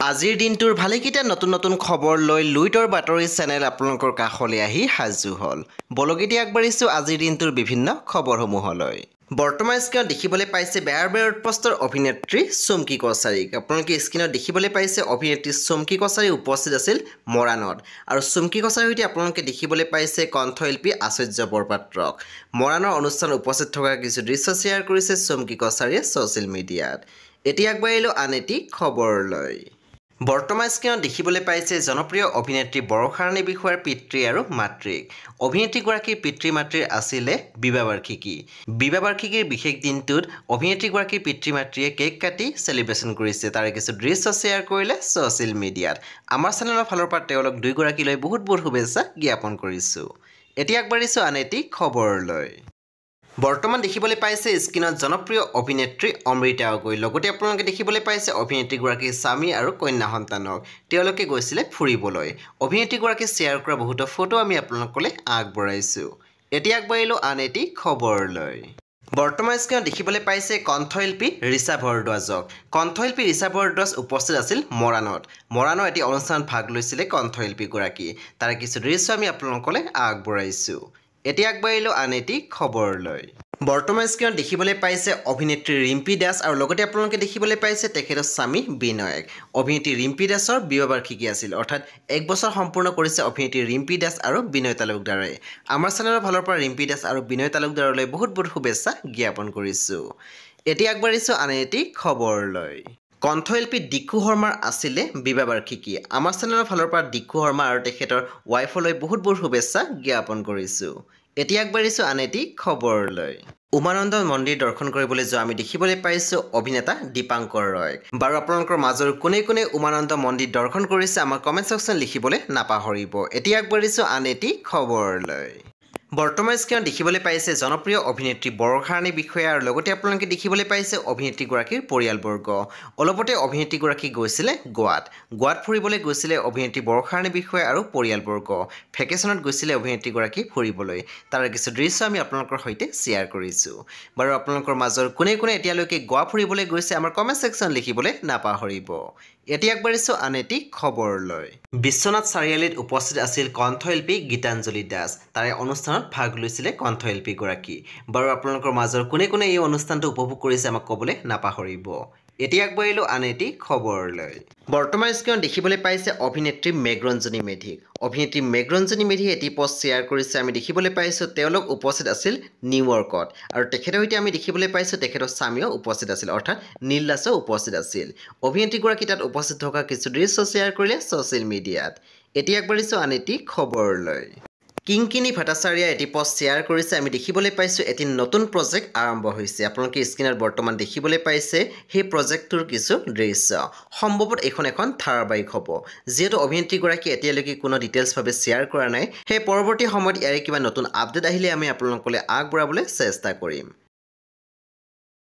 আজিৰ দিনটোৰ ভালেকেইটা নতুন নতুন খবৰ লৈ লুইটৰ বাতৰি চেনেল আপোনালোকৰ কাষলৈ আহি সাজু হ'ল। বলগেদি আগবাঢ়িছোঁ আজিৰ দিনটোৰ বিভিন্ন খবৰসমূহলৈ। বৰ্তমান স্ক্ৰীনত দেখিবলৈ পাইছে বেয়াৰ বেয়াৰ পোষ্টৰ অভিনেত্ৰী চুমকি কছাৰীক। আপোনালোকে স্ক্ৰীনত দেখিবলৈ পাইছে অভিনেত্ৰী চুমকি কছাৰী উপস্থিত আছিল মৰাণত। আৰু চুমকি কছাৰীৰ সৈতে আপোনালোকে দেখিবলৈ পাইছে কণ্ঠশিল্পী আচাৰ্য বৰপাত্ৰক। মৰাণৰ অনুষ্ঠানত উপস্থিত থকা কিছু দৃশ্য শ্বেয়াৰ কৰিছে চুমকি কছাৰীয়ে ছ'চিয়েল মিডিয়াত। এতিয়া আগবাঢ়িলোঁ আন এটি খবৰলৈ। বৰ্তমান স্ক্ৰীনত দেখিবলৈ পাইছে জনপ্ৰিয় অভিনেত্ৰী বৰষা ৰাণী বিষয়াৰ পিতৃ আৰু মাতৃক। অভিনেত্ৰীগৰাকীৰ পিতৃ মাতৃৰ আছিলে বিবাহ বাৰ্ষিকী। বিবাহ বাৰ্ষিকীৰ বিশেষ দিনটোত অভিনেত্ৰীগৰাকীৰ পিতৃ মাতৃয়ে কেক কাটি চেলিব্ৰেশ্যন কৰিছে। তাৰে কিছু দৃশ্য শ্বেয়াৰ কৰিলে ছ'চিয়েল মিডিয়াত। আমাৰ চেনেলৰ ফালৰ পৰা তেওঁলোক দুয়োগৰাকীলৈ বহুত বহুত শুভেচ্ছা জ্ঞাপন কৰিছোঁ। এতিয়া আগবাঢ়িছোঁ আন এটি খবৰলৈ। বৰ্তমান দেখিবলৈ পাইছে স্ক্ৰীনত জনপ্ৰিয় অভিনেত্ৰী অমৃতা গগৈ। লগতে আপোনালোকে দেখিবলৈ পাইছে অভিনেত্ৰীগৰাকীৰ স্বামী আৰু কন্যা সন্তানক। তেওঁলোকে গৈছিলে ফুৰিবলৈ। অভিনেত্ৰীগৰাকীয়ে শ্বেয়াৰ কৰা বহুতো ফটো আমি আপোনালোকলৈ আগবঢ়াইছোঁ। এতিয়া আগবাঢ়িলোঁ আন এটি খবৰলৈ। বৰ্তমান স্ক্ৰীনত দেখিবলৈ পাইছে কণ্ঠশিল্পী ৰিচা ভৰদ্বাজক। কণ্ঠশিল্পী ৰিচা ভৰদ্বাজ উপস্থিত আছিল মৰাণত। মৰাণৰ এটি অনুষ্ঠানত ভাগ লৈছিলে কণ্ঠশিল্পীগৰাকী। তাৰে কিছু দৃশ্য আমি আপোনালোকলৈ আগবঢ়াইছোঁ। এতিয়া আগবাঢ়িলোঁ আন এটি খবৰলৈ। বৰ্তমান স্ক্ৰীনত দেখিবলৈ পাইছে অভিনেত্ৰী ৰিম্পী দাস আৰু লগতে আপোনালোকে দেখিবলৈ পাইছে তেখেতৰ স্বামী বিনয়ক। অভিনেত্ৰী ৰিম্পী দাসৰ বিবাহ বাৰ্ষিকী আছিল, অৰ্থাৎ 1 বছৰ সম্পূৰ্ণ কৰিছে অভিনেত্ৰী ৰিম্পী দাস আৰু বিনয় তালুকদাৰে। আমাৰ চেনেলৰ ফালৰ পৰা ৰিম্পী দাস আৰু বিনয় তালুকদাৰলৈ বহুত বহুত শুভেচ্ছা জ্ঞাপন কৰিছোঁ। এতিয়া আগবাঢ়িছোঁ আন এটি খবৰলৈ। কণ্ঠশিল্পী ডিকু শৰ্মাৰ আছিলে বিবাহ বাৰ্ষিকী। আমাৰ চেনেলৰ ফালৰ পৰা ডিকু শৰ্মা আৰু তেখেতৰ ৱাইফলৈ বহুত বহুত শুভেচ্ছা জ্ঞাপন কৰিছোঁ। এতিয়া আগবাঢ়িছোঁ আন এটি খবৰলৈ। উমানন্দ মন্দিৰ দৰ্শন কৰিবলৈ যোৱা আমি দেখিবলৈ পাইছোঁ অভিনেতা দীপাংকৰ ৰয়ক। বাৰু আপোনালোকৰ মাজৰ কোনে কোনে উমানন্দ মন্দিৰ দৰ্শন কৰিছে আমাৰ কমেণ্ট ছেকশ্যন লিখিবলৈ নাপাহৰিব। এতিয়া আগবাঢ়িছোঁ আন এটি খবৰলৈ। বৰ্তমান স্ক্ৰীনত দেখিবলৈ পাইছে জনপ্ৰিয় অভিনেত্ৰী বৰষা ৰাণী বিষয়া আৰু লগতে আপোনালোকে দেখিবলৈ পাইছে অভিনেত্ৰীগৰাকীৰ পৰিয়ালবৰ্গ। অলপতে অভিনেত্ৰীগৰাকী গৈছিলে গোৱাত ফুৰিবলৈ গৈছিলে অভিনেত্ৰী বৰষা ৰাণী বিষয়া আৰু পৰিয়ালবৰ্গ। ভেকেশ্যনত গৈছিলে অভিনেত্ৰীগৰাকী ফুৰিবলৈ। তাৰে কিছু দৃশ্য আমি আপোনালোকৰ সৈতে শ্বেয়াৰ কৰিছোঁ। বাৰু আপোনালোকৰ মাজৰ কোনে কোনে এতিয়ালৈকে গোৱা ফুৰিবলৈ গৈছে আমাৰ কমেণ্ট ছেকশ্যন লিখিবলৈ নাপাহৰিব। এতিয়া আগবাঢ়িছোঁ আন এটি খবৰলৈ। বিশ্বনাথ চাৰিআলিত উপস্থিত আছিল কণ্ঠশিল্পী গীতাঞ্জলি দাস। তাৰে অনুষ্ঠানত ভাগ লৈছিলে কণ্ঠশিল্পীগৰাকী। বাৰু আপোনালোকৰ মাজৰ কোনে কোনে এই অনুষ্ঠানটো উপভোগ কৰিছে আমাক ক'বলৈ নাপাহৰিব। এতিয়া আগবাঢ়িলোঁ আন এটি খবৰলৈ। বৰ্তমান স্ক্ৰীনত দেখিবলৈ পাইছে অভিনেত্ৰী মেঘৰঞ্জনী মেধিক। অভিনেত্ৰী মেঘৰঞ্জনী মেধিয়ে এটি পষ্ট শ্বেয়াৰ কৰিছে আমি দেখিবলৈ পাইছোঁ তেওঁলোক উপস্থিত আছিল নিউয়ৰ্কত। আৰু তেখেতৰ সৈতে আমি দেখিবলৈ পাইছোঁ তেখেতৰ স্বামীও উপস্থিত আছিল, অৰ্থাৎ নীল দাসো উপস্থিত আছিল। অভিনেত্ৰীগৰাকী তাত উপস্থিত থকা কিছু দৃশ্য শ্বেয়াৰ কৰিলে ছ'চিয়েল মিডিয়াত। এতিয়া আগবাঢ়িছোঁ আন এটি খবৰলৈ। কিংকিণী ভট্টাচাৰ্যই এটি পষ্ট শ্বেয়াৰ কৰিছে আমি দেখিবলৈ পাইছোঁ এটি নতুন প্ৰজেক্ট আৰম্ভ হৈছে। আপোনালোকে স্ক্ৰীনত বৰ্তমান দেখিবলৈ পাইছে সেই প্ৰজেক্টটোৰ কিছু দৃশ্য। সম্ভৱত এইখন এখন ধাৰাবাহিক হ'ব। যিহেতু অভিনেত্ৰীগৰাকী এতিয়ালৈকে কোনো ডিটেইলছভাৱে শ্বেয়াৰ কৰা নাই, সেই পৰৱৰ্তী সময়ত ইয়াৰে কিবা নতুন আপডেট আহিলে আমি আপোনালোকলৈ আগবঢ়াবলৈ চেষ্টা কৰিম।